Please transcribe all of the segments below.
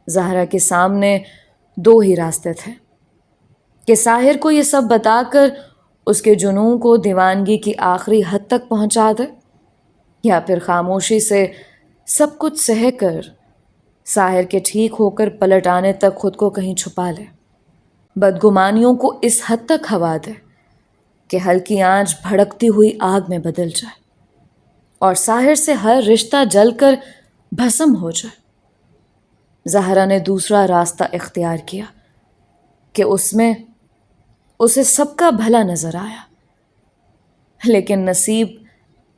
زہرا کے سامنے دو ہی راستے تھے کہ ساحر کو یہ سب بتا کر اس کے جنون کو دیوانگی کی آخری حد تک پہنچا دے، یا پھر خاموشی سے سب کچھ سہہ کر ساحر کے ٹھیک ہو کر پلٹ آنے تک خود کو کہیں چھپا لے، بدگمانیوں کو اس حد تک ہوا دے کہ ہلکی آنچ بھڑکتی ہوئی آگ میں بدل جائے اور ساحر سے ہر رشتہ جل کر بھسم ہو جائے۔ زہرا نے دوسرا راستہ اختیار کیا کہ اس میں اسے سب کا بھلا نظر آیا، لیکن نصیب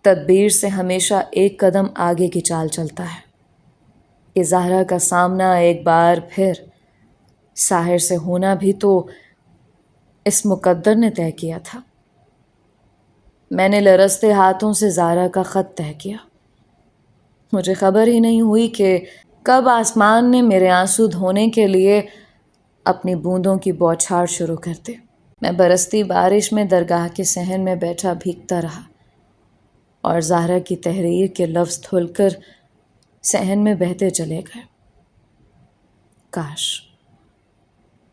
تدبیر سے ہمیشہ ایک قدم آگے کی چال چلتا ہے کہ زہرا کا سامنا ایک بار پھر ساحر سے ہونا بھی تو اس مقدر نے طے کیا تھا۔ میں نے لرزتے ہاتھوں سے زہرا کا خط طے کیا۔ مجھے خبر ہی نہیں ہوئی کہ کب آسمان نے میرے آنسو دھونے کے لیے اپنی بوندوں کی بوچھاڑ شروع کر دی۔ میں برستی بارش میں درگاہ کے صحن میں بیٹھا بھیگتا رہا اور زہرا کی تحریر کے لفظ دھل کر صحن میں بہتے چلے گئے۔ کاش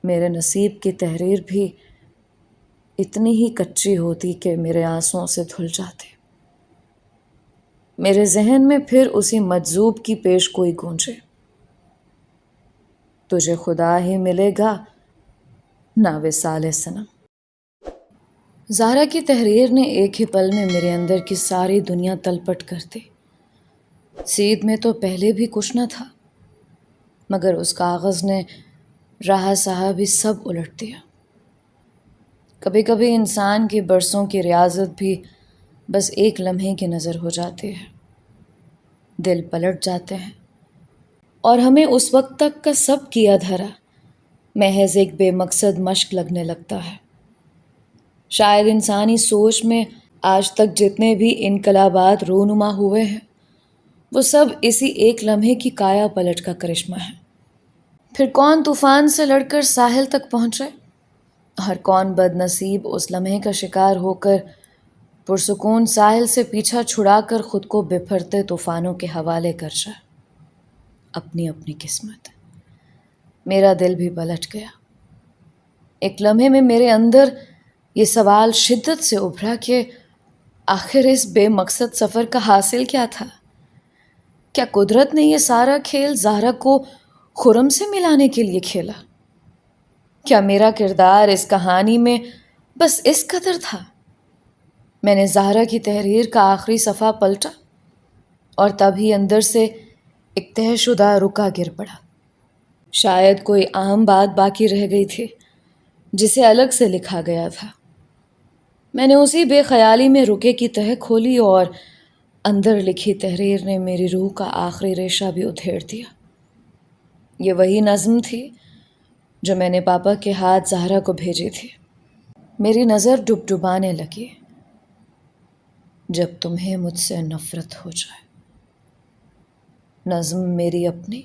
میرے نصیب کی تحریر بھی اتنی ہی کچی ہوتی کہ میرے آنسوؤں سے دھل جاتے۔ میرے ذہن میں پھر اسی مجذوب کی پیش گوئی گونجے، تجھے خدا ہی ملے گا نہ وصال صنم۔ زہرا کی تحریر نے ایک ہی پل میں میرے اندر کی ساری دنیا تلپٹ کر دی۔ سیدھ میں تو پہلے بھی کچھ نہ تھا، مگر اس کاغذ نے رہا سہا بھی سب الٹ دیا۔ کبھی کبھی انسان کی برسوں کی ریاضت بھی بس ایک لمحے کی نظر ہو جاتی ہے، دل پلٹ جاتے ہیں اور ہمیں اس وقت تک کا سب کیا دھرا محض ایک بے مقصد مشق لگنے لگتا ہے۔ شاید انسانی سوچ میں آج تک جتنے بھی انقلابات رونما ہوئے ہیں وہ سب اسی ایک لمحے کی کایا پلٹ کا کرشمہ ہے۔ پھر کون طوفان سے لڑ کر ساحل تک پہنچے اور کون بد نصیب اس لمحے کا شکار ہو کر پرسکون ساحل سے پیچھا چھڑا کر خود کو بپھرتے طوفانوں کے حوالے کر جائے۔ اپنی اپنی قسمت۔ میرا دل بھی پلٹ گیا۔ ایک لمحے میں میرے اندر یہ سوال شدت سے ابھرا کہ آخر اس بے مقصد سفر کا حاصل کیا تھا؟ کیا قدرت نے یہ سارا کھیل زہرا کو خرم سے ملانے کے لیے کھیلا؟ کیا میرا کردار اس کہانی میں بس اس قدر تھا؟ میں نے زہرا کی تحریر کا آخری صفحہ پلٹا اور تب ہی اندر سے ایک طے شدہ رکا گر پڑا۔ شاید کوئی اہم بات باقی رہ گئی تھی جسے الگ سے لکھا گیا تھا۔ میں نے اسی بے خیالی میں رکے کی تہ کھولی اور اندر لکھی تحریر نے میری روح کا آخری ریشہ بھی ادھیڑ دیا۔ یہ وہی نظم تھی جو میں نے پاپا کے ہاتھ زہرا کو بھیجی تھی۔ میری نظر ڈبڈبانے لگی۔ جب تمہیں مجھ سے نفرت ہو جائے۔ نظم میری اپنی،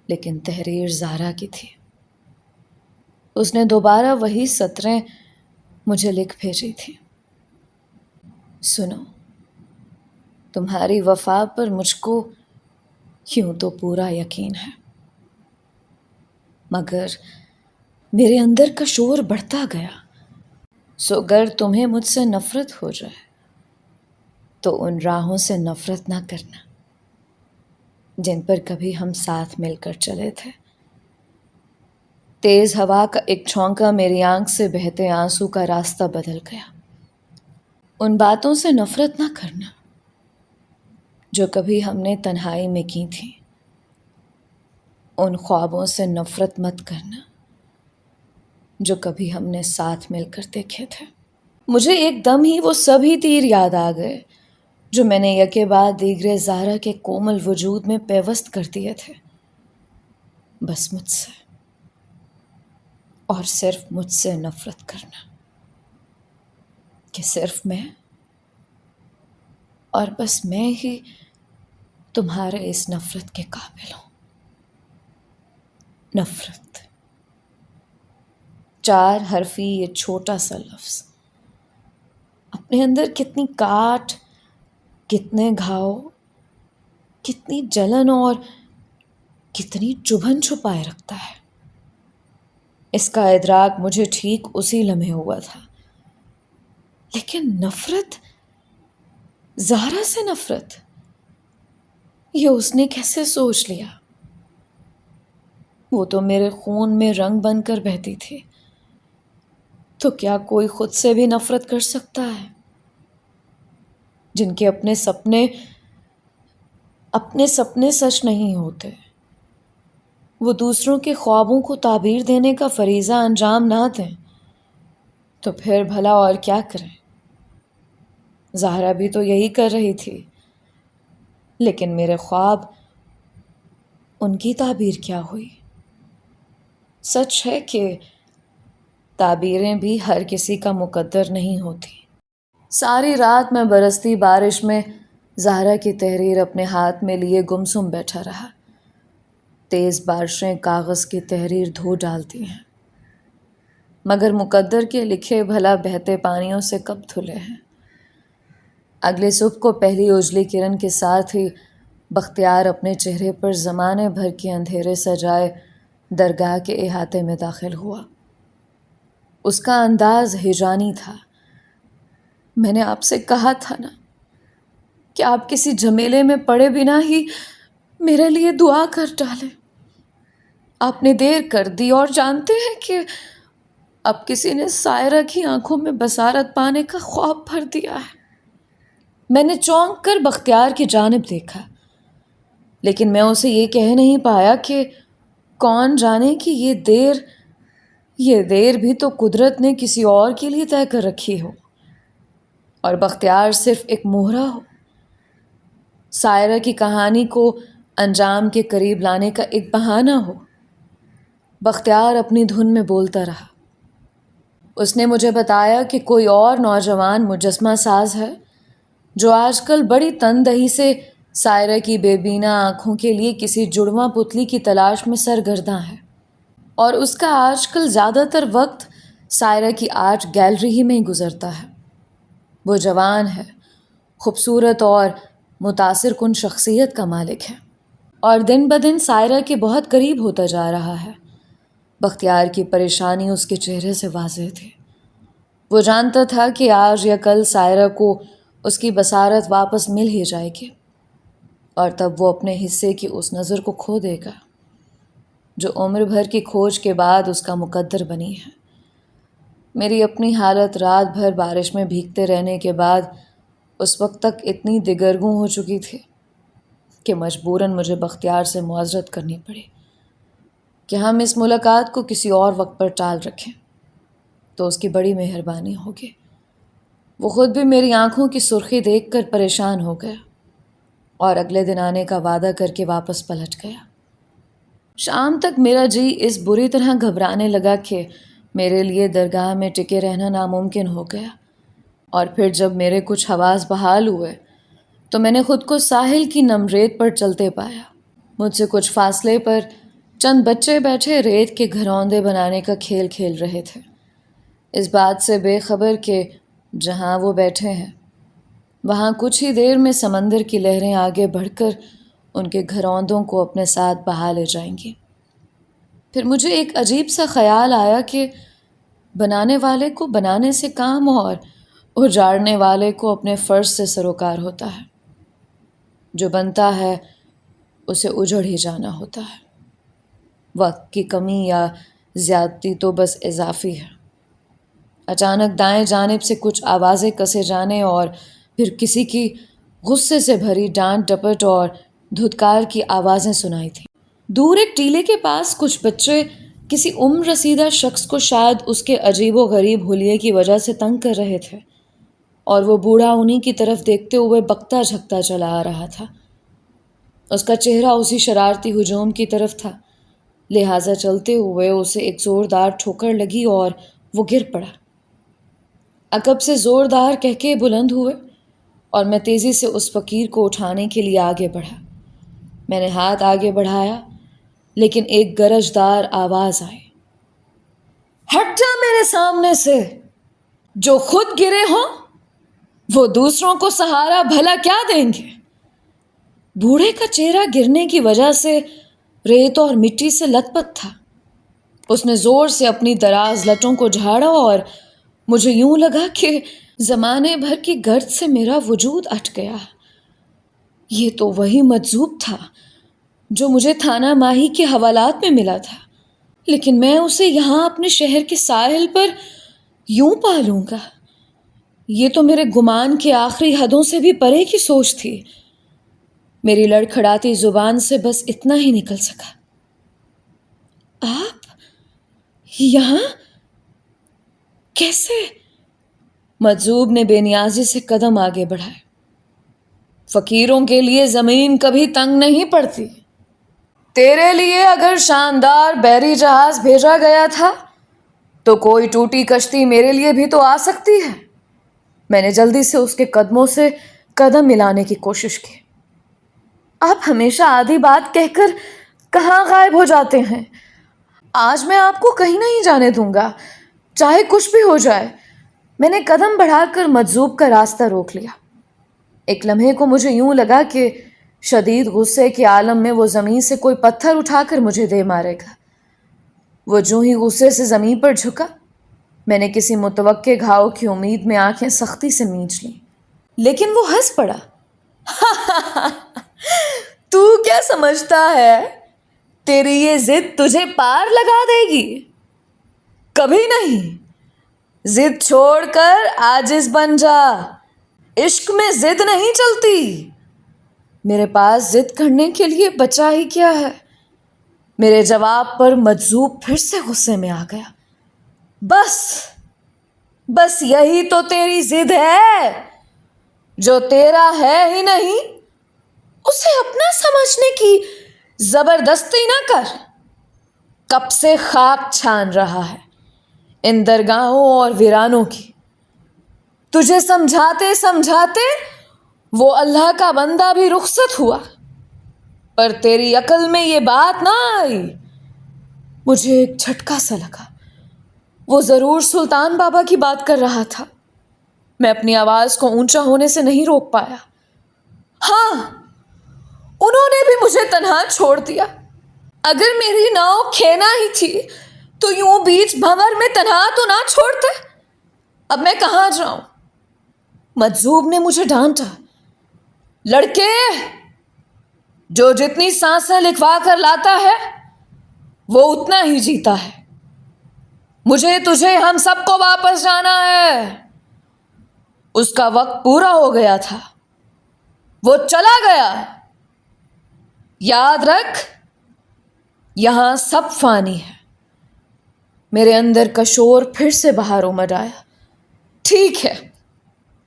لیکن تحریر زہرا کی تھی۔ اس نے دوبارہ وہی سطریں مجھے لکھ بھیجی تھی۔ سنو، تمہاری وفا پر مجھ کو یوں تو پورا یقین ہے، مگر میرے اندر کا شور بڑھتا گیا۔ سو گر تمہیں مجھ سے نفرت ہو جائے تو ان راہوں سے نفرت نہ کرنا جن پر کبھی ہم ساتھ مل کر چلے تھے۔ تیز ہوا کا ایک چھونکا میری آنکھ سے بہتے آنسو کا راستہ بدل گیا۔ ان باتوں سے نفرت نہ کرنا جو کبھی ہم نے تنہائی میں کی تھیں۔ ان خوابوں سے نفرت مت کرنا جو کبھی ہم نے ساتھ مل کر دیکھے تھے۔ مجھے ایک دم ہی وہ سبھی تیر یاد آ گئے جو میں نے یکے بعد دیگرے زہرا کے کومل وجود میں پیوست کر دیے تھے۔ بس مجھ سے اور صرف مجھ سے نفرت کرنا کہ صرف میں اور بس میں ہی تمہارے اس نفرت کے قابل ہوں۔ نفرت، 4 حرفی یہ چھوٹا سا لفظ اپنے اندر کتنی کاٹ، کتنے گھاؤ، کتنی جلن اور کتنی چبھن چھپائے رکھتا ہے۔ اس کا ادراک مجھے ٹھیک اسی لمحے ہوا تھا، لیکن نفرت، زہرا سے نفرت، یہ اس نے کیسے سوچ لیا؟ وہ تو میرے خون میں رنگ بن کر بہتی تھی، تو کیا کوئی خود سے بھی نفرت کر سکتا ہے؟ جن کے اپنے سپنے سچ نہیں ہوتے، وہ دوسروں کے خوابوں کو تعبیر دینے کا فریضہ انجام نہ دیں تو پھر بھلا اور کیا کریں؟ زہرا بھی تو یہی کر رہی تھی، لیکن میرے خواب، ان کی تعبیر کیا ہوئی؟ سچ ہے کہ تعبیریں بھی ہر کسی کا مقدر نہیں ہوتی۔ ساری رات میں برستی بارش میں زہرا کی تحریر اپنے ہاتھ میں لیے گمسم بیٹھا رہا۔ تیز بارشیں کاغذ کی تحریر دھو ڈالتی ہیں، مگر مقدر کے لکھے بھلا بہتے پانیوں سے کب دھلے ہیں؟ اگلے صبح کو پہلی اجلی کرن کے ساتھ ہی بختیار اپنے چہرے پر زمانے بھر کے اندھیرے سجائے درگاہ کے احاطے میں داخل ہوا۔ اس کا انداز ہجانی تھا۔ میں نے آپ سے کہا تھا نا کہ آپ کسی جھمیلے میں پڑے بنا ہی میرے لیے دعا کر ڈالیں۔ آپ نے دیر کر دی، اور جانتے ہیں کہ اب کسی نے سائرہ کی آنکھوں میں بصارت پانے کا خواب بھر دیا ہے۔ میں نے چونک کر بختیار کی جانب دیکھا، لیکن میں اسے یہ کہہ نہیں پایا کہ کون جانے کہ یہ دیر بھی تو قدرت نے کسی اور کے لیے طے کر رکھی ہو، اور بختیار صرف ایک مہرہ ہو، سائرہ کی کہانی کو انجام کے قریب لانے کا ایک بہانہ ہو۔ بختیار اپنی دھن میں بولتا رہا۔ اس نے مجھے بتایا کہ کوئی اور نوجوان مجسمہ ساز ہے جو آج کل بڑی تندہی سے سائرہ کی بے بینا آنکھوں کے لیے کسی جڑواں پتلی کی تلاش میں سرگرداں ہے، اور اس کا آج کل زیادہ تر وقت سائرہ کی آرٹ گیلری ہی میں گزرتا ہے۔ وہ جوان ہے، خوبصورت اور متاثر کن شخصیت کا مالک ہے، اور دن بدن سائرہ کے بہت قریب ہوتا جا رہا ہے۔ بختیار کی پریشانی اس کے چہرے سے واضح تھی۔ وہ جانتا تھا کہ آج یا کل سائرہ کو اس کی بصارت واپس مل ہی جائے گی، اور تب وہ اپنے حصے کی اس نظر کو کھو دے گا جو عمر بھر کی کھوج کے بعد اس کا مقدر بنی ہے۔ میری اپنی حالت رات بھر بارش میں بھیگتے رہنے کے بعد اس وقت تک اتنی دگرگوں ہو چکی تھی کہ مجبوراً مجھے بختیار سے معذرت کرنی پڑی کہ ہم اس ملاقات کو کسی اور وقت پر ٹال رکھیں تو اس کی بڑی مہربانی ہوگی۔ وہ خود بھی میری آنکھوں کی سرخی دیکھ کر پریشان ہو گیا، اور اگلے دن آنے کا وعدہ کر کے واپس پلٹ گیا۔ شام تک میرا جی اس بری طرح گھبرانے لگا کہ میرے لیے درگاہ میں ٹکے رہنا ناممکن ہو گیا، اور پھر جب میرے کچھ حواس بحال ہوئے تو میں نے خود کو ساحل کی نم ریت پر چلتے پایا۔ مجھ سے کچھ فاصلے پر چند بچے بیٹھے ریت کے گھروندے بنانے کا کھیل کھیل رہے تھے، اس بات سے بے خبر کہ جہاں وہ بیٹھے ہیں وہاں کچھ ہی دیر میں سمندر کی لہریں آگے بڑھ کر ان کے گھروندوں کو اپنے ساتھ بہا لے جائیں گی۔ پھر مجھے ایک عجیب سا خیال آیا کہ بنانے والے کو بنانے سے کام، اور اجاڑنے والے کو اپنے فرض سے سروکار ہوتا ہے۔ جو بنتا ہے اسے اجڑ ہی جانا ہوتا ہے۔ وقت کی کمی یا زیادتی تو بس اضافی ہے۔ اچانک دائیں جانب سے کچھ آوازیں کسے جانے اور پھر کسی کی غصے سے بھری ڈانٹ ڈپٹ اور دھتکار کی آوازیں سنائی تھیں۔ دور ایک ٹیلے کے پاس کچھ بچے کسی عمر رسیدہ شخص کو شاید اس کے عجیب و غریب حلیے کی وجہ سے تنگ کر رہے تھے، اور وہ بوڑھا انہی کی طرف دیکھتے ہوئے بکتا جھکتا چلا آ رہا تھا۔ اس کا چہرہ اسی شرارتی ہجوم کی طرف تھا، لہٰذا چلتے ہوئے اسے ایک زوردار ٹھوکر لگی اور وہ گر پڑا۔ عقب سے زوردار کہکے بلند ہوئے، اور میں تیزی سے اس فقیر کو اٹھانے کے لیے آگے بڑھا۔ میں نے ہاتھ آگے بڑھایا، لیکن ایک گرجدار آواز آئی، ہٹ جا میرے سامنے سے، جو خود گرے ہوں وہ دوسروں کو سہارا بھلا کیا دیں گے۔ بوڑھے کا چہرہ گرنے کی وجہ سے ریت اور مٹی سے لت پت تھا۔ اس نے زور سے اپنی دراز لٹوں کو جھاڑا اور مجھے یوں لگا کہ زمانے بھر کی گرد سے میرا وجود اٹھ گیا۔ یہ تو وہی مجذوب تھا جو مجھے تھانہ ماہی کے حوالات میں ملا تھا، لیکن میں اسے یہاں اپنے شہر کے ساحل پر یوں پالوں گا۔ یہ تو میرے گمان کے آخری حدوں سے بھی پرے کی سوچ تھی۔ میری لڑکھڑاتی زبان سے بس اتنا ہی نکل سکا، آپ یہاں کیسے؟ مجذوب نے بے نیازی سے قدم آگے بڑھائے۔ فقیروں کے لیے زمین کبھی تنگ نہیں پڑتی۔ تیرے لیے اگر شاندار بحری جہاز بھیجا گیا تھا تو کوئی ٹوٹی کشتی میرے لیے بھی تو آ سکتی ہے۔ میں نے جلدی سے اس کے قدموں سے قدم ملانے کی کوشش کی۔ آپ ہمیشہ آدھی بات کہہ کر کہاں غائب ہو جاتے ہیں؟ آج میں آپ کو کہیں نہیں جانے دوں گا، چاہے کچھ بھی ہو جائے۔ میں نے قدم بڑھا کر مجذوب کا راستہ روک لیا۔ ایک لمحے کو مجھے یوں لگا کہ شدید غصے کے عالم میں وہ زمین سے کوئی پتھر اٹھا کر مجھے دے مارے گا۔ وہ جو ہی غصے سے زمین پر جھکا، میں نے کسی متوقع گھاؤ کی امید میں آنکھیں سختی سے مینچ لیں، لیکن وہ ہنس پڑا۔ تو کیا سمجھتا ہے تیری یہ ضد تجھے پار لگا دے گی؟ کبھی نہیں۔ ضد چھوڑ کر عاجز بن جا۔ عشق میں ضد نہیں چلتی۔ میرے پاس ضد کرنے کے لیے بچا ہی کیا ہے؟ میرے جواب پر مجذوب پھر سے غصے میں آ گیا۔ بس یہی تو تیری ضد ہے، جو تیرا ہے ہی نہیں اسے اپنا سمجھنے کی زبردستی نہ کر۔ کب سے خاک چھان رہا ہے ان درگاہوں اور ویرانوں کی۔ تجھے سمجھاتے سمجھاتے وہ اللہ کا بندہ بھی رخصت ہوا، پر تیری عقل میں یہ بات نہ آئی۔ مجھے ایک جھٹکا سا لگا، وہ ضرور سلطان بابا کی بات کر رہا تھا۔ میں اپنی آواز کو اونچا ہونے سے نہیں روک پایا۔ ہاں، انہوں نے بھی مجھے تنہا چھوڑ دیا۔ اگر میری ناؤ کھینا ہی تھی تو یوں بیچ بھنور میں تنہا تو نہ چھوڑتے۔ اب میں کہاں جاؤں؟ مجذوب نے مجھے ڈانٹا۔ لڑکے، جو جتنی سانسیں لکھوا کر لاتا ہے وہ اتنا ہی جیتا ہے۔ مجھے تجھے ہم سب کو واپس جانا ہے۔ اس کا وقت پورا ہو گیا تھا، وہ چلا گیا۔ یاد رکھ، یہاں سب فانی ہے۔ میرے اندر کا شور پھر سے باہر امڑ آیا۔ ٹھیک ہے،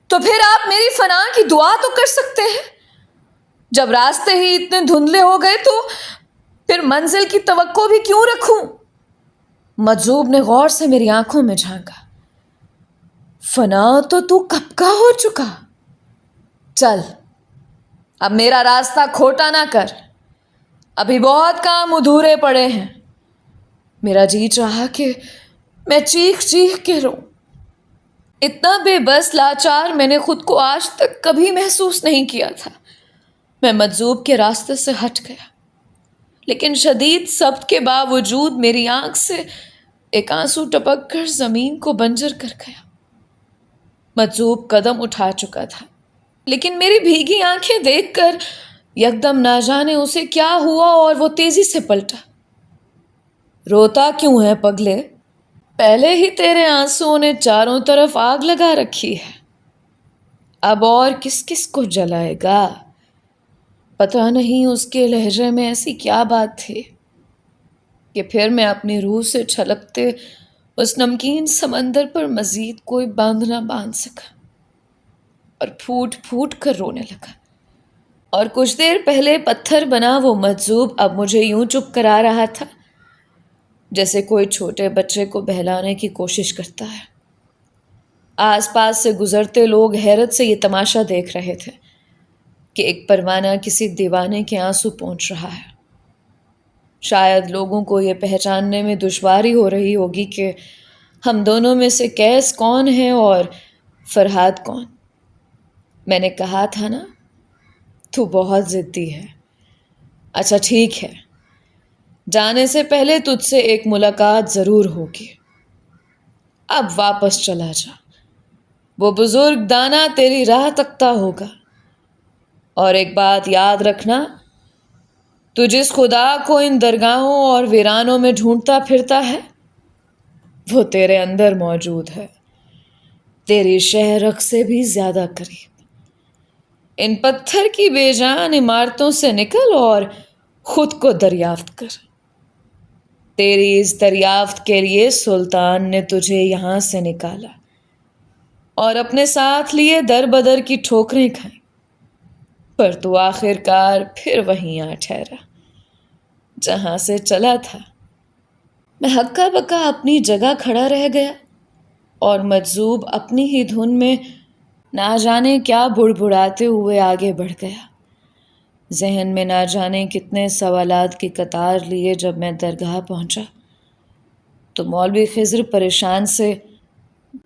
تو پھر آپ میری فنا کی دعا تو کر سکتے ہیں۔ جب راستے ہی اتنے دھندلے ہو گئے تو پھر منزل کی توقع بھی کیوں رکھوں؟ مجذوب نے غور سے میری آنکھوں میں جھانکا۔ فنا تو کب کا ہو چکا۔ چل، اب میرا راستہ کھوٹا نہ کر، ابھی بہت کام ادھورے پڑے ہیں۔ میرا جی چاہا کہ میں چیخ چیخ کے روں۔ اتنا بے بس لاچار میں نے خود کو آج تک کبھی محسوس نہیں کیا تھا۔ میں مجذوب کے راستے سے ہٹ گیا، لیکن شدید ضبط کے باوجود میری آنکھ سے ایک آنسو ٹپک کر زمین کو بنجر کر گیا۔ مجذوب قدم اٹھا چکا تھا، لیکن میری بھیگی آنکھیں دیکھ کر یکدم نہ جانے اسے کیا ہوا اور وہ تیزی سے پلٹا۔ روتا کیوں ہے پگلے؟ پہلے ہی تیرے آنسوؤں نے چاروں طرف آگ لگا رکھی ہے، اب اور کس کس کو جلائے گا؟ پتہ نہیں اس کے لہجے میں ایسی کیا بات تھی کہ پھر میں اپنی روح سے چھلکتے اس نمکین سمندر پر مزید کوئی باندھ نہ باندھ سکا اور پھوٹ پھوٹ کر رونے لگا۔ اور کچھ دیر پہلے پتھر بنا وہ مجذوب اب مجھے یوں چپ کرا رہا تھا جیسے کوئی چھوٹے بچے کو بہلانے کی کوشش کرتا ہے۔ آس پاس سے گزرتے لوگ حیرت سے یہ تماشا دیکھ رہے تھے کہ ایک پروانہ کسی دیوانے کے آنسو پونچھ رہا ہے۔ شاید لوگوں کو یہ پہچاننے میں دشواری ہو رہی ہوگی کہ ہم دونوں میں سے قیس کون ہے اور فرحاد کون۔ میں نے کہا تھا نا، تو بہت ضدی ہے۔ اچھا ٹھیک ہے، جانے سے پہلے تجھ سے ایک ملاقات ضرور ہوگی. اب واپس چلا جا. وہ بزرگ دانا تیری راہ تکتا ہوگا. اور ایک بات یاد رکھنا، تو جس خدا کو ان درگاہوں اور ویرانوں میں ڈھونڈتا پھرتا ہے وہ تیرے اندر موجود ہے، تیری شہرک سے بھی زیادہ قریب. ان پتھر کی بے جان عمارتوں سے نکل اور خود کو دریافت کر. تیری اس دریافت کے لیے سلطان نے تجھے یہاں سے نکالا اور اپنے ساتھ لیے در بدر کی ٹھوکریں کھائیں، پر تو آخر کار پھر وہیں آ ٹھہرا جہاں سے چلا تھا. میں ہکا بکا اپنی جگہ کھڑا رہ گیا اور مجذوب اپنی ہی دھن میں نہ جانے کیا بڑبڑاتے ہوئے آگے بڑھ گیا. ذہن میں نہ جانے کتنے سوالات کی قطار لیے جب میں درگاہ پہنچا تو مولوی خضر پریشان سے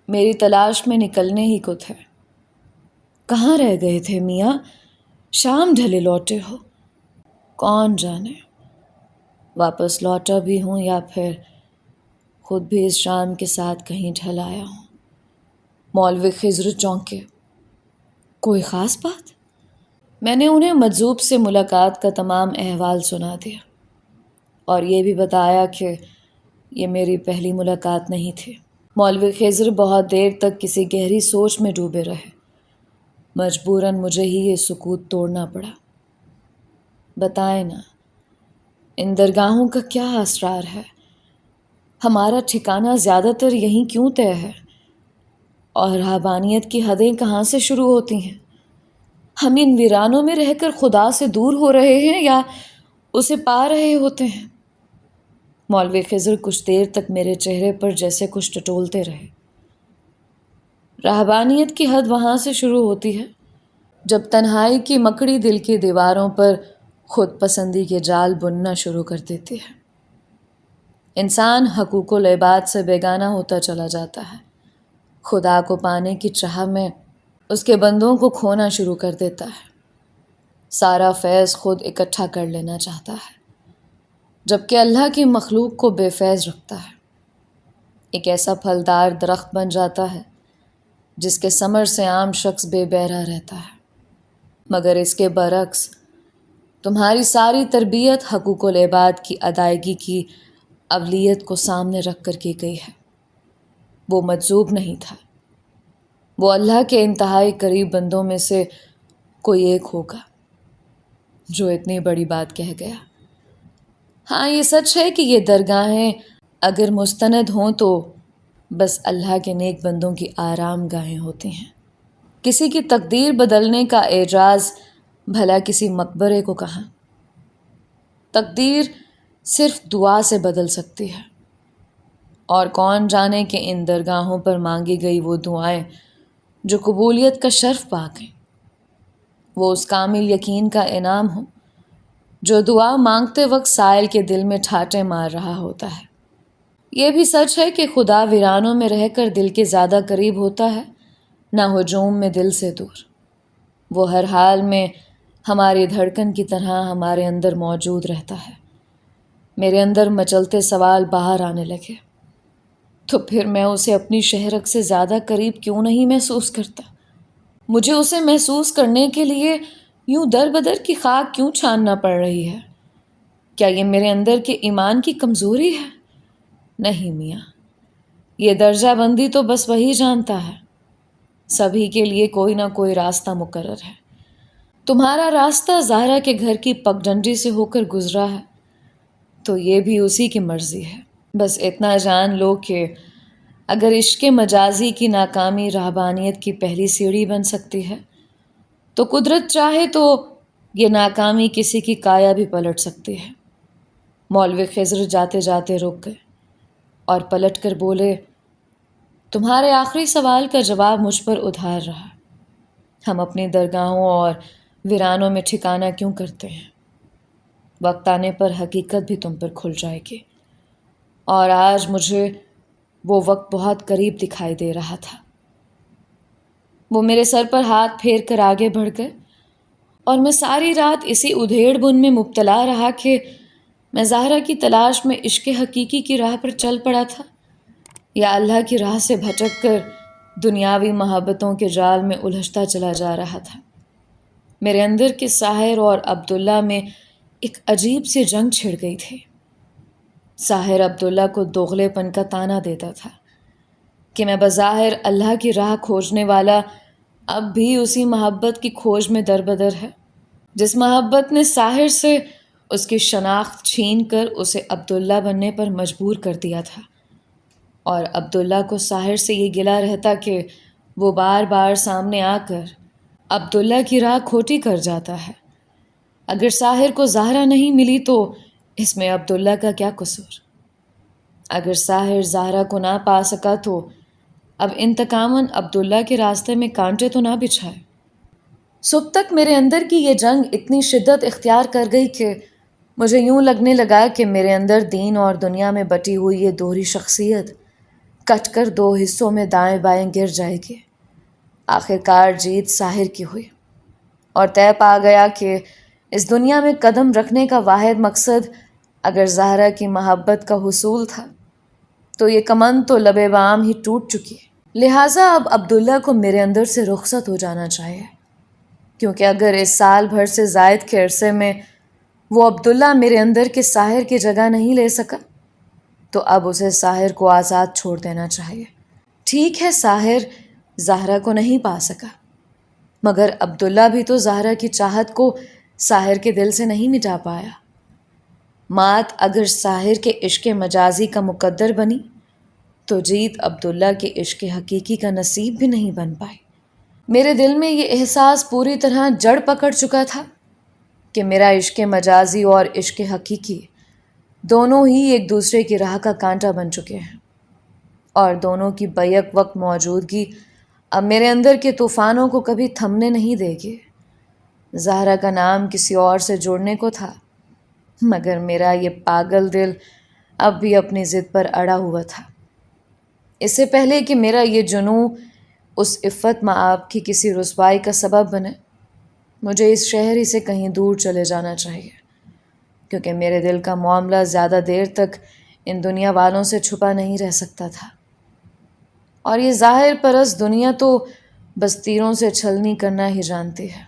میری تلاش میں نکلنے ہی کو تھے. کہاں رہ گئے تھے میاں؟ شام ڈھلے لوٹے ہو. کون جانے، واپس لوٹا بھی ہوں یا پھر خود بھی اس شام کے ساتھ کہیں ڈھل آیا ہوں. مولوی خضر چونکے. کوئی خاص بات؟ میں نے انہیں مجذوب سے ملاقات کا تمام احوال سنا دیا اور یہ بھی بتایا کہ یہ میری پہلی ملاقات نہیں تھی. مولوی خضر بہت دیر تک کسی گہری سوچ میں ڈوبے رہے. مجبوراً مجھے ہی یہ سکوت توڑنا پڑا. بتائیں نا، ان درگاہوں کا کیا اسرار ہے؟ ہمارا ٹھکانہ زیادہ تر یہیں کیوں طے ہے؟ اور رہبانیت کی حدیں کہاں سے شروع ہوتی ہیں؟ ہم ان ویرانوں میں رہ کر خدا سے دور ہو رہے ہیں یا اسے پا رہے ہوتے ہیں؟ مولوی خضر کچھ دیر تک میرے چہرے پر جیسے کچھ ٹٹولتے رہے. رہبانیت کی حد وہاں سے شروع ہوتی ہے جب تنہائی کی مکڑی دل کی دیواروں پر خود پسندی کے جال بننا شروع کر دیتی ہے. انسان حقوق العباد سے بیگانہ ہوتا چلا جاتا ہے. خدا کو پانے کی چاہ میں اس کے بندوں کو کھونا شروع کر دیتا ہے. سارا فیض خود اکٹھا کر لینا چاہتا ہے جبکہ اللہ کی مخلوق کو بے فیض رکھتا ہے. ایک ایسا پھلدار درخت بن جاتا ہے جس کے ثمر سے عام شخص بے بہرا رہتا ہے. مگر اس کے برعکس تمہاری ساری تربیت حقوق العباد کی ادائیگی کی اولیت کو سامنے رکھ کر کی گئی ہے. وہ مجذوب نہیں تھا، وہ اللہ کے انتہائی قریب بندوں میں سے کوئی ایک ہوگا جو اتنی بڑی بات کہہ گیا. ہاں یہ سچ ہے کہ یہ درگاہیں اگر مستند ہوں تو بس اللہ کے نیک بندوں کی آرام گاہیں ہوتی ہیں. کسی کی تقدیر بدلنے کا اعجاز بھلا کسی مقبرے کو کہاں؟ تقدیر صرف دعا سے بدل سکتی ہے، اور کون جانے کہ ان درگاہوں پر مانگی گئی وہ دعائیں جو قبولیت کا شرف پا گئیں وہ اس کامل یقین کا انعام ہو جو دعا مانگتے وقت سائل کے دل میں ٹھاٹے مار رہا ہوتا ہے. یہ بھی سچ ہے کہ خدا ویرانوں میں رہ کر دل کے زیادہ قریب ہوتا ہے، نہ ہجوم میں دل سے دور. وہ ہر حال میں ہماری دھڑکن کی طرح ہمارے اندر موجود رہتا ہے. میرے اندر مچلتے سوال باہر آنے لگے. تو پھر میں اسے اپنی شہرک سے زیادہ قریب کیوں نہیں محسوس کرتا؟ مجھے اسے محسوس کرنے کے لیے یوں در بدر کی خاک کیوں چھاننا پڑ رہی ہے؟ کیا یہ میرے اندر کے ایمان کی کمزوری ہے؟ نہیں میاں، یہ درجہ بندی تو بس وہی جانتا ہے. سبھی کے لیے کوئی نہ کوئی راستہ مقرر ہے. تمہارا راستہ زہرا کے گھر کی پگڈنڈی سے ہو کر گزرا ہے تو یہ بھی اسی کی مرضی ہے. بس اتنا جان لو کہ اگر عشق مجازی کی ناکامی رہبانیت کی پہلی سیڑھی بن سکتی ہے تو قدرت چاہے تو یہ ناکامی کسی کی کایا بھی پلٹ سکتی ہے. مولوی خضر جاتے جاتے رک گئے اور پلٹ کر بولے، تمہارے آخری سوال کا جواب مجھ پر ادھار رہا. ہم اپنی درگاہوں اور ویرانوں میں ٹھکانہ کیوں کرتے ہیں؟ وقت آنے پر حقیقت بھی تم پر کھل جائے گی، اور آج مجھے وہ وقت بہت قریب دکھائی دے رہا تھا. وہ میرے سر پر ہاتھ پھیر کر آگے بڑھ گئے اور میں ساری رات اسی ادھیڑ بن میں مبتلا رہا کہ میں زہرا کی تلاش میں عشق حقیقی کی راہ پر چل پڑا تھا، یا اللہ کی راہ سے بھٹک کر دنیاوی محبتوں کے جال میں الجھتا چلا جا رہا تھا؟ میرے اندر کے ساحر اور عبداللہ میں ایک عجیب سی جنگ چھڑ گئی تھی۔ ساحر عبداللہ کو دوغلے پن کا طعنہ دیتا تھا کہ میں بظاہر اللہ کی راہ کھوجنے والا اب بھی اسی محبت کی کھوج میں دربدر ہے جس محبت نے ساحر سے اس کی شناخت چھین کر اسے عبداللہ بننے پر مجبور کر دیا تھا، اور عبداللہ کو ساحر سے یہ گلہ رہتا کہ وہ بار بار سامنے آ کر عبداللہ کی راہ کھوٹی کر جاتا ہے۔ اگر ساحر کو زہرا نہیں ملی تو اس میں عبداللہ کا کیا قصور؟ اگر ساحر زہرا کو نہ پا سکا تو اب انتقاماً عبداللہ کے راستے میں کانٹے تو نہ بچھائے۔ صبح تک میرے اندر کی یہ جنگ اتنی شدت اختیار کر گئی کہ مجھے یوں لگنے لگا کہ میرے اندر دین اور دنیا میں بٹی ہوئی یہ دوہری شخصیت کٹ کر دو حصوں میں دائیں بائیں گر جائے گی۔ آخر کار جیت ساحر کی ہوئی، اور طے پا گیا کہ اس دنیا میں قدم رکھنے کا واحد مقصد اگر زہرا کی محبت کا حصول تھا تو یہ کمند تو لبِ بام ہی ٹوٹ چکی ہے۔ لہٰذا اب عبداللہ کو میرے اندر سے رخصت ہو جانا چاہیے، کیونکہ اگر اس سال بھر سے زائد کے عرصے میں وہ عبداللہ میرے اندر کے ساحر کی جگہ نہیں لے سکا تو اب اسے ساحر کو آزاد چھوڑ دینا چاہیے۔ ٹھیک ہے، ساحر زہرا کو نہیں پا سکا، مگر عبداللہ بھی تو زہرا کی چاہت کو ساحر کے دل سے نہیں مٹا پایا۔ مات اگر ساحر کے عشق مجازی کا مقدر بنی تو جیت عبداللہ کے عشق حقیقی کا نصیب بھی نہیں بن پائی۔ میرے دل میں یہ احساس پوری طرح جڑ پکڑ چکا تھا کہ میرا عشق مجازی اور عشق حقیقی دونوں ہی ایک دوسرے کی راہ کا کانٹا بن چکے ہیں، اور دونوں کی بیک وقت موجودگی اب میرے اندر کے طوفانوں کو کبھی تھمنے نہیں دے گی۔ زہرا کا نام کسی اور سے جوڑنے کو تھا، مگر میرا یہ پاگل دل اب بھی اپنی ضد پر اڑا ہوا تھا۔ اس سے پہلے کہ میرا یہ جنوں اس عفت مآب کی کسی رسوائی کا سبب بنے، مجھے اس شہر ہی سے کہیں دور چلے جانا چاہیے، کیونکہ میرے دل کا معاملہ زیادہ دیر تک ان دنیا والوں سے چھپا نہیں رہ سکتا تھا، اور یہ ظاہر پرست دنیا تو بس تیروں سے چھلنی کرنا ہی جانتی ہے۔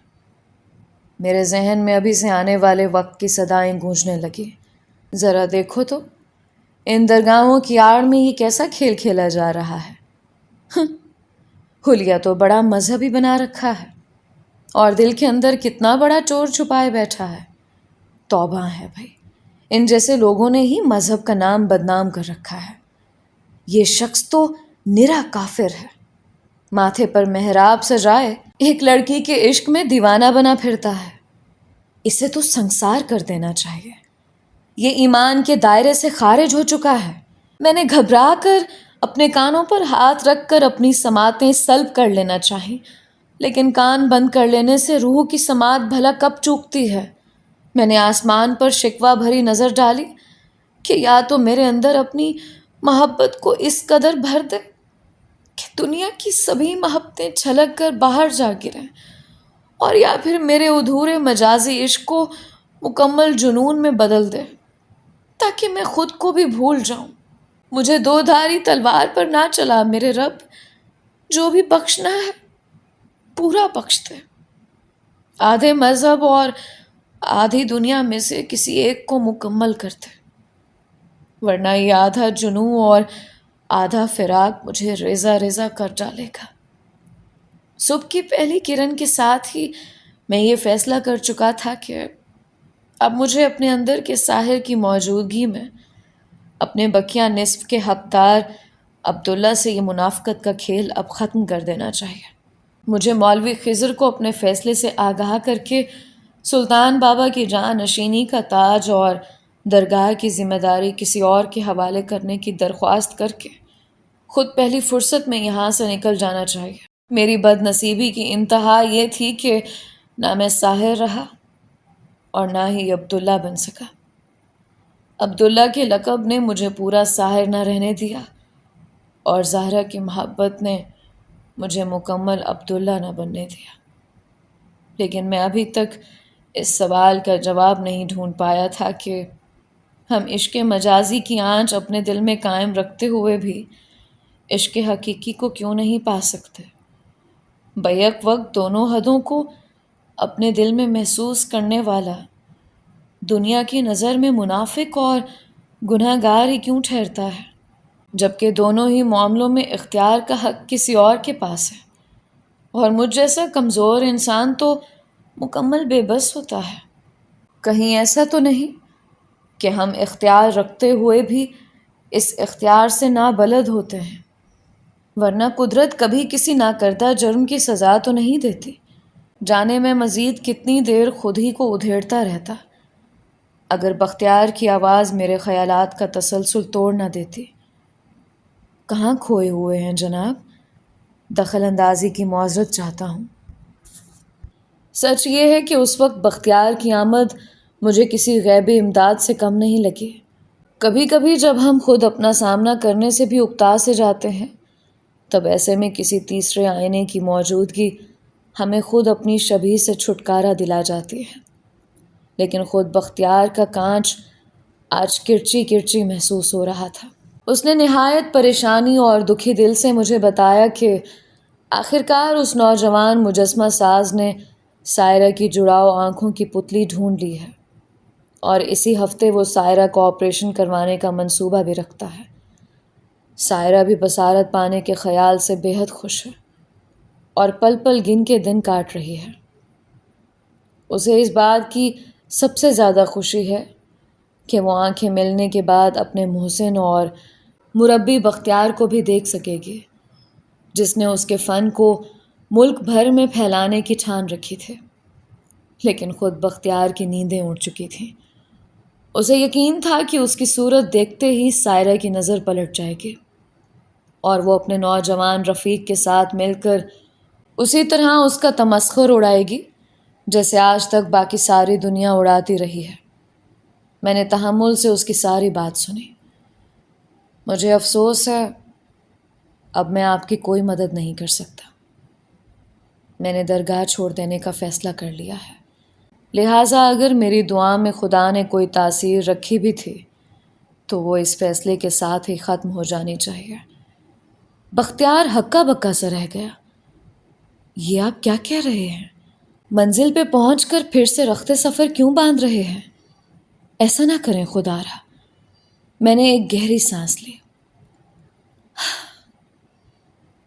میرے ذہن میں ابھی سے آنے والے وقت کی صدائیں گونجنے لگی۔ ذرا دیکھو تو ان درگاہوں کی آڑ میں یہ کیسا کھیل کھیلا جا رہا ہے۔ حلیہ تو بڑا مذہبی بنا رکھا ہے، اور دل کے اندر کتنا بڑا چور چھپائے بیٹھا ہے۔ توبہ ہے بھائی، ان جیسے لوگوں نے ہی مذہب کا نام بدنام کر رکھا ہے۔ یہ شخص تو نرا کافر ہے، ماتھے پر محراب سجائے ایک لڑکی کے عشق میں دیوانہ بنا پھرتا ہے۔ اسے تو سنسار کر دینا چاہیے، یہ ایمان کے دائرے سے خارج ہو چکا ہے۔ میں نے گھبرا کر اپنے کانوں پر ہاتھ رکھ کر اپنی سماعتیں سلب کر لینا چاہی، لیکن کان بند کر لینے سے روح کی سماعت بھلا کب چوکتی ہے۔ میں نے آسمان پر شکوہ بھری نظر ڈالی کہ یا تو میرے اندر اپنی محبت کو اس قدر بھر دے کہ دنیا کی سبھی محبتیں چھلک کر باہر جا گریں، اور یا پھر میرے ادھورے مجازی عشق کو مکمل جنون میں بدل دے تاکہ میں خود کو بھی بھول جاؤں۔ مجھے دو دھاری تلوار پر نہ چلا میرے رب، جو بھی بخشنا ہے پورا بخش دے۔ آدھے مذہب اور آدھی دنیا میں سے کسی ایک کو مکمل کر دے، ورنہ یہ آدھا جنوں اور آدھا فراق مجھے ریزہ ریزہ کر ڈالے گا۔ صبح کی پہلی کرن کے ساتھ ہی میں یہ فیصلہ کر چکا تھا کہ اب مجھے اپنے اندر کے ساحر کی موجودگی میں اپنے بقیہ نصف کے حقدار عبداللہ سے یہ منافقت کا کھیل اب ختم کر دینا چاہیے۔ مجھے مولوی خضر کو اپنے فیصلے سے آگاہ کر کے سلطان بابا کی جاں نشینی کا تاج اور درگاہ کی ذمہ داری کسی اور کے حوالے کرنے کی درخواست کر کے خود پہلی فرصت میں یہاں سے نکل جانا چاہیے۔ میری بد نصیبی کی انتہا یہ تھی کہ نہ میں ساحر رہا اور نہ ہی عبداللہ بن سکا۔ عبداللہ کے لقب نے مجھے پورا ساحر نہ رہنے دیا، اور زہرا کی محبت نے مجھے مکمل عبداللہ نہ بننے دیا۔ لیکن میں ابھی تک اس سوال کا جواب نہیں ڈھونڈ پایا تھا کہ ہم عشق مجازی کی آنچ اپنے دل میں قائم رکھتے ہوئے بھی عشق حقیقی کو کیوں نہیں پا سکتے؟ بیک وقت دونوں حدوں کو اپنے دل میں محسوس کرنے والا دنیا کی نظر میں منافق اور گناہ گار ہی کیوں ٹھہرتا ہے، جبکہ دونوں ہی معاملوں میں اختیار کا حق کسی اور کے پاس ہے، اور مجھ جیسا کمزور انسان تو مکمل بے بس ہوتا ہے؟ کہیں ایسا تو نہیں کہ ہم اختیار رکھتے ہوئے بھی اس اختیار سے نابلد ہوتے ہیں؟ ورنہ قدرت کبھی کسی ناکردہ جرم کی سزا تو نہیں دیتی، جانے میں مزید کتنی دیر خود ہی کو ادھیڑتا رہتا اگر بختیار کی آواز میرے خیالات کا تسلسل توڑ نہ دیتی۔ کہاں کھوئے ہوئے ہیں جناب؟ دخل اندازی کی معذرت چاہتا ہوں۔ سچ یہ ہے کہ اس وقت بختیار کی آمد مجھے کسی غیبی امداد سے کم نہیں لگی۔ کبھی کبھی جب ہم خود اپنا سامنا کرنے سے بھی اکتا سے جاتے ہیں، تب ایسے میں کسی تیسرے آئینے کی موجودگی ہمیں خود اپنی شبیہ سے چھٹکارا دلا جاتی ہے، لیکن خود بختیار کا کانچ آج کرچی کرچی محسوس ہو رہا تھا۔ اس نے نہایت پریشانی اور دکھی دل سے مجھے بتایا کہ آخرکار اس نوجوان مجسمہ ساز نے سائرہ کی جڑاؤ آنکھوں کی پتلی ڈھونڈ لی ہے، اور اسی ہفتے وہ سائرہ کو آپریشن کروانے کا منصوبہ بھی رکھتا ہے۔ سائرہ بھی بصارت پانے کے خیال سے بے حد خوش ہے اور پل پل گن کے دن کاٹ رہی ہے۔ اسے اس بات کی سب سے زیادہ خوشی ہے کہ وہ آنکھیں ملنے کے بعد اپنے محسن اور مربی بختیار کو بھی دیکھ سکے گی، جس نے اس کے فن کو ملک بھر میں پھیلانے کی ٹھان رکھی تھی۔ لیکن خود بختیار کی نیندیں اڑ چکی تھیں۔ اسے یقین تھا کہ اس کی صورت دیکھتے ہی سائرہ کی نظر پلٹ جائے گی اور وہ اپنے نوجوان رفیق کے ساتھ مل کر اسی طرح اس کا تمسخر اڑائے گی جیسے آج تک باقی ساری دنیا اڑاتی رہی ہے۔ میں نے تحمل سے اس کی ساری بات سنی۔ مجھے افسوس ہے، اب میں آپ کی کوئی مدد نہیں کر سکتا۔ میں نے درگاہ چھوڑ دینے کا فیصلہ کر لیا ہے، لہٰذا اگر میری دعا میں خدا نے کوئی تاثیر رکھی بھی تھی تو وہ اس فیصلے کے ساتھ ہی ختم ہو جانی چاہیے۔ بختیار ہکا بکا سا رہ گیا۔ یہ آپ کیا کہہ رہے ہیں؟ منزل پہ پہنچ کر پھر سے رخت سفر کیوں باندھ رہے ہیں؟ ایسا نہ کریں خدا را۔ میں نے ایک گہری سانس لی۔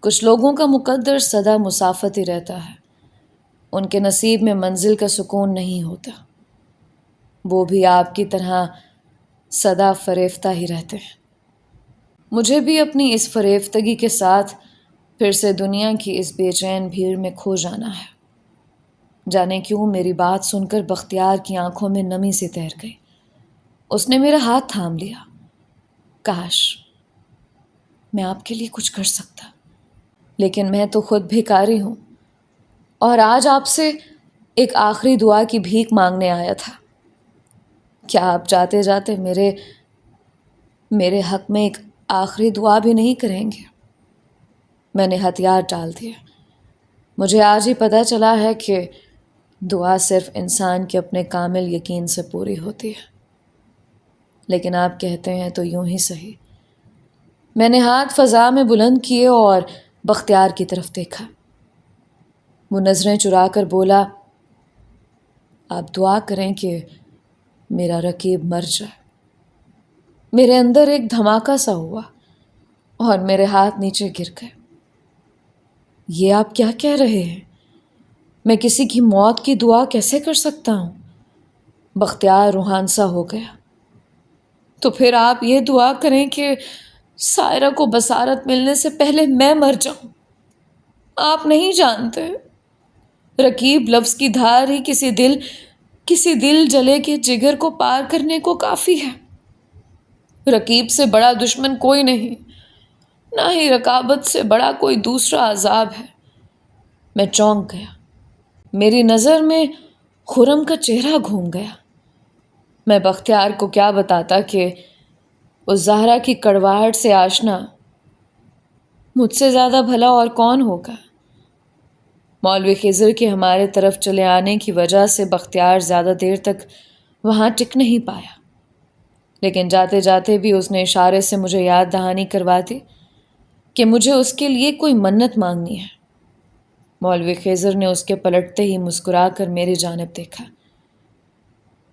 کچھ لوگوں کا مقدر سدا مسافت ہی رہتا ہے، ان کے نصیب میں منزل کا سکون نہیں ہوتا، وہ بھی آپ کی طرح سدا فریفتہ ہی رہتے ہیں۔ مجھے بھی اپنی اس فریفتگی کے ساتھ پھر سے دنیا کی اس بے چین بھیڑ میں کھو جانا ہے۔ جانے کیوں میری بات سن کر بختیار کی آنکھوں میں نمی سی تیر گئی۔ اس نے میرا ہاتھ تھام لیا۔ کاش میں آپ کے لیے کچھ کر سکتا، لیکن میں تو خود بھیکاری ہوں، اور آج آپ سے ایک آخری دعا کی بھیک مانگنے آیا تھا۔ کیا آپ جاتے جاتے میرے حق میں ایک آخری دعا بھی نہیں کریں گے؟ میں نے ہتھیار ڈال دیا۔ مجھے آج ہی پتہ چلا ہے کہ دعا صرف انسان کے اپنے کامل یقین سے پوری ہوتی ہے، لیکن آپ کہتے ہیں تو یوں ہی صحیح۔ میں نے ہاتھ فضا میں بلند کیے اور بختیار کی طرف دیکھا۔ وہ نظریں چرا کر بولا، آپ دعا کریں کہ میرا رقیب مر جائے۔ میرے اندر ایک دھماکہ سا ہوا اور میرے ہاتھ نیچے گر گئے۔ یہ آپ کیا کہہ رہے ہیں؟ میں کسی کی موت کی دعا کیسے کر سکتا ہوں؟ بختیار روحان سا ہو گیا۔ تو پھر آپ یہ دعا کریں کہ سائرہ کو بصارت ملنے سے پہلے میں مر جاؤں۔ آپ نہیں جانتے، رقیب لفظ کی دھار ہی کسی دل جلے کے جگر کو پار کرنے کو کافی ہے۔ رقیب سے بڑا دشمن کوئی نہیں، نہ ہی رقابت سے بڑا کوئی دوسرا عذاب ہے۔ میں چونک گیا۔ میری نظر میں خرم کا چہرہ گھوم گیا۔ میں بختیار کو کیا بتاتا کہ اس زہرا کی کڑواہٹ سے آشنا مجھ سے زیادہ بھلا اور کون ہوگا؟ مولوی خضر کے ہمارے طرف چلے آنے کی وجہ سے بختیار زیادہ دیر تک وہاں ٹک نہیں پایا، لیکن جاتے جاتے بھی اس نے اشارے سے مجھے یاد دہانی کروا دی کہ مجھے اس کے لیے کوئی منت مانگنی ہے۔ مولوی خضر نے اس کے پلٹتے ہی مسکرا کر میری جانب دیکھا۔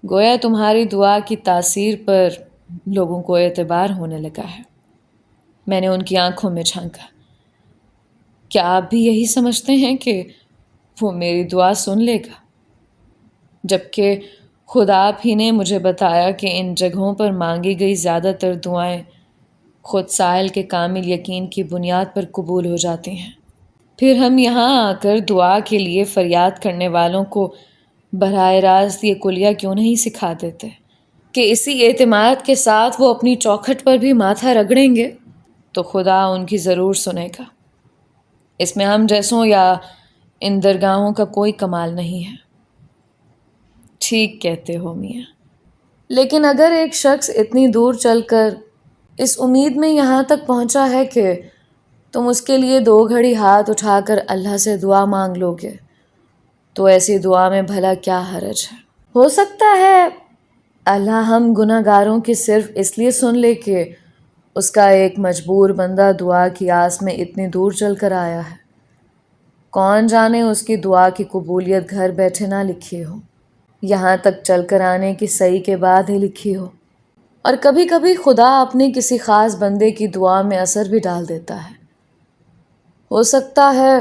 گویا تمہاری دعا کی تاثیر پر لوگوں کو اعتبار ہونے لگا ہے۔ میں نے ان کی آنکھوں میں جھانکا۔ کیا آپ بھی یہی سمجھتے ہیں کہ وہ میری دعا سن لے گا؟ جبکہ خدا آپ ہی نے مجھے بتایا کہ ان جگہوں پر مانگی گئی زیادہ تر دعائیں خود سائل کے کامل یقین کی بنیاد پر قبول ہو جاتی ہیں۔ پھر ہم یہاں آ کر دعا کے لیے فریاد کرنے والوں کو براہ راست یہ کلیہ کیوں نہیں سکھا دیتے کہ اسی اعتماد کے ساتھ وہ اپنی چوکھٹ پر بھی ماتھا رگڑیں گے تو خدا ان کی ضرور سنے گا۔ اس میں ہم جیسوں یا ان درگاہوں کا کوئی کمال نہیں ہے۔ ٹھیک کہتے ہو میاں، لیکن اگر ایک شخص اتنی دور چل کر اس امید میں یہاں تک پہنچا ہے کہ تم اس کے لیے 2 گھڑی ہاتھ اٹھا کر اللہ سے دعا مانگ لو گے تو ایسی دعا میں بھلا کیا حرج ہے؟ ہو سکتا ہے اللہ ہم گناہ گاروں کی صرف اس لیے سن لے کہ اس کا ایک مجبور بندہ دعا کی آس میں اتنی دور چل کر آیا ہے۔ کون جانے اس کی دعا کی قبولیت گھر بیٹھے نہ لکھی ہو، یہاں تک چل کر آنے کی صحیح کے بعد ہی لکھی ہو۔ اور کبھی کبھی خدا اپنے کسی خاص بندے کی دعا میں اثر بھی ڈال دیتا ہے۔ ہو سکتا ہے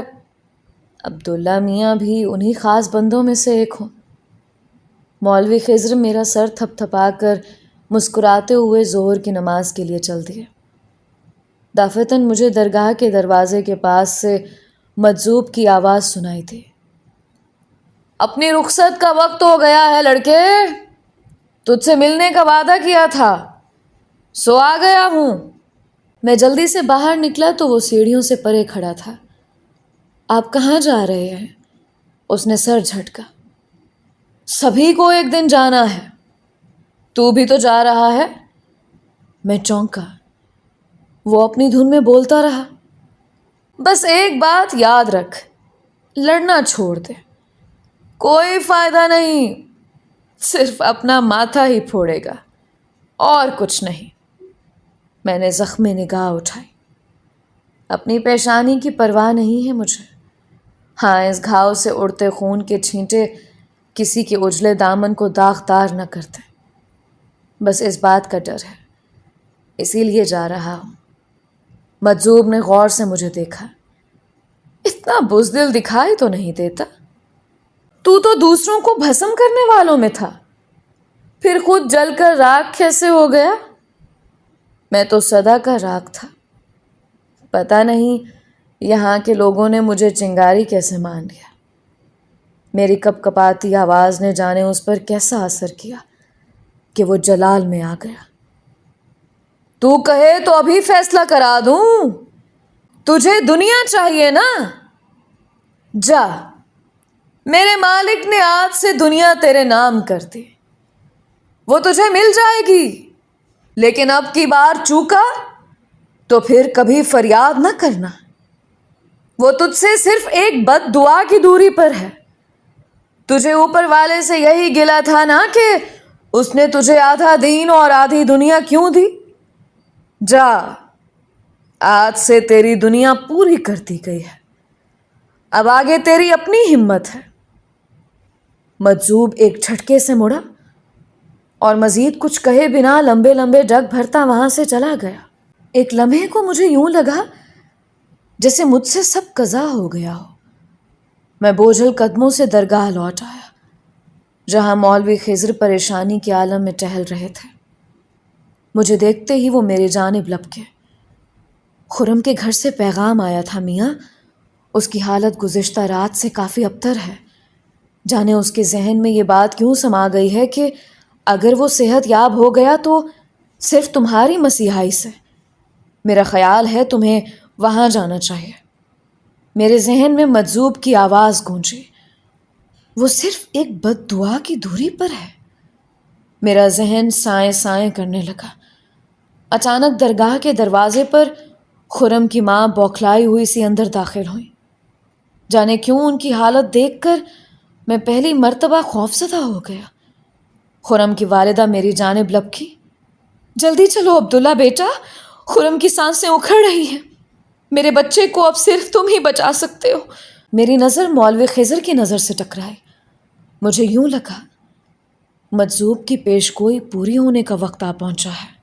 عبداللہ میاں بھی انہی خاص بندوں میں سے ایک ہوں۔ مولوی خضر میرا سر تھپ تھپا کر مسکراتے ہوئے ظہر کی نماز کے لیے چل دیے۔ دفعتاً مجھے درگاہ کے دروازے کے پاس سے مجذوب کی آواز سنائی دی۔ اپنی رخصت کا وقت ہو گیا ہے لڑکے، تجھ سے ملنے کا وعدہ کیا تھا، سو آ گیا ہوں۔ میں جلدی سے باہر نکلا تو وہ سیڑھیوں سے پرے کھڑا تھا۔ آپ کہاں جا رہے ہیں؟ اس نے سر جھٹکا۔ سبھی کو ایک دن جانا ہے، تو بھی تو جا رہا ہے۔ میں چونکا۔ وہ اپنی دھن میں بولتا رہا، بس ایک بات یاد رکھ، لڑنا چھوڑ دے، کوئی فائدہ نہیں، صرف اپنا ماتھا ہی پھوڑے گا اور کچھ نہیں۔ میں نے زخمی نگاہ اٹھائی۔ اپنی پیشانی کی پرواہ نہیں ہے مجھے۔ ہاں، اس گھاؤ سے اڑتے خون کے چھینٹے کسی کے اجلے دامن کو داغدار نہ کرتے، بس اس بات کا ڈر ہے، اسی لیے جا رہا ہوں۔ مجذوب نے غور سے مجھے دیکھا۔ اتنا بزدل دکھائی تو نہیں دیتا، تو دوسروں کو بھسم کرنے والوں میں تھا، پھر خود جل کر راکھ کیسے ہو گیا؟ میں تو سدا کا راکھ تھا، پتہ نہیں یہاں کے لوگوں نے مجھے چنگاری کیسے مان لیا۔ میری کپ کپاتی آواز نے جانے اس پر کیسا اثر کیا کہ وہ جلال میں آ گیا۔ تو کہے تو ابھی فیصلہ کرا دوں، تجھے دنیا چاہیے نا؟ جا، میرے مالک نے آج سے دنیا تیرے نام کر دی، وہ تجھے مل جائے گی، لیکن اب کی بار چوکا تو پھر کبھی فریاد نہ کرنا۔ وہ تجھ سے صرف ایک بد دعا کی دوری پر ہے۔ تجھے اوپر والے سے یہی گلہ تھا نا کہ اس نے تجھے آدھا دین اور آدھی دنیا کیوں دی؟ جا، آج سے تیری دنیا پوری کر دی گئی ہے، اب آگے تیری اپنی ہمت ہے۔ مجذوب ایک جھٹکے سے مڑا اور مزید کچھ کہے بنا لمبے لمبے ڈگ بھرتا وہاں سے چلا گیا۔ ایک لمحے کو مجھے یوں لگا جیسے مجھ سے سب قضا ہو گیا ہو۔ میں بوجھل قدموں سے درگاہ لوٹ آیا، جہاں مولوی خضر پریشانی کے عالم میں ٹہل رہے تھے۔ مجھے دیکھتے ہی وہ میری جانب لپکے۔ خرم کے گھر سے پیغام آیا تھا میاں، اس کی حالت گزشتہ رات سے کافی ابتر ہے۔ جانے اس کے ذہن میں یہ بات کیوں سما گئی ہے کہ اگر وہ صحت یاب ہو گیا تو صرف تمہاری مسیحائی سے۔ میرا خیال ہے تمہیں وہاں جانا چاہیے۔ میرے ذہن میں مجذوب کی آواز گونجی، وہ صرف ایک بد دعا کی دوری پر ہے۔ میرا ذہن سائیں سائیں کرنے لگا۔ اچانک درگاہ کے دروازے پر خرم کی ماں بوکھلائی ہوئی سی اندر داخل ہوئی۔ جانے کیوں ان کی حالت دیکھ کر میں پہلی مرتبہ خوفزدہ ہو گیا۔ خرم کی والدہ میری جانب لپکی۔ جلدی چلو عبداللہ بیٹا، خرم کی سانسیں اکھڑ رہی ہیں، میرے بچے کو اب صرف تم ہی بچا سکتے ہو۔ میری نظر مولوی خضر کی نظر سے ٹکرائی۔ مجھے یوں لگا مجذوب کی پیش گوئی پوری ہونے کا وقت آ پہنچا ہے۔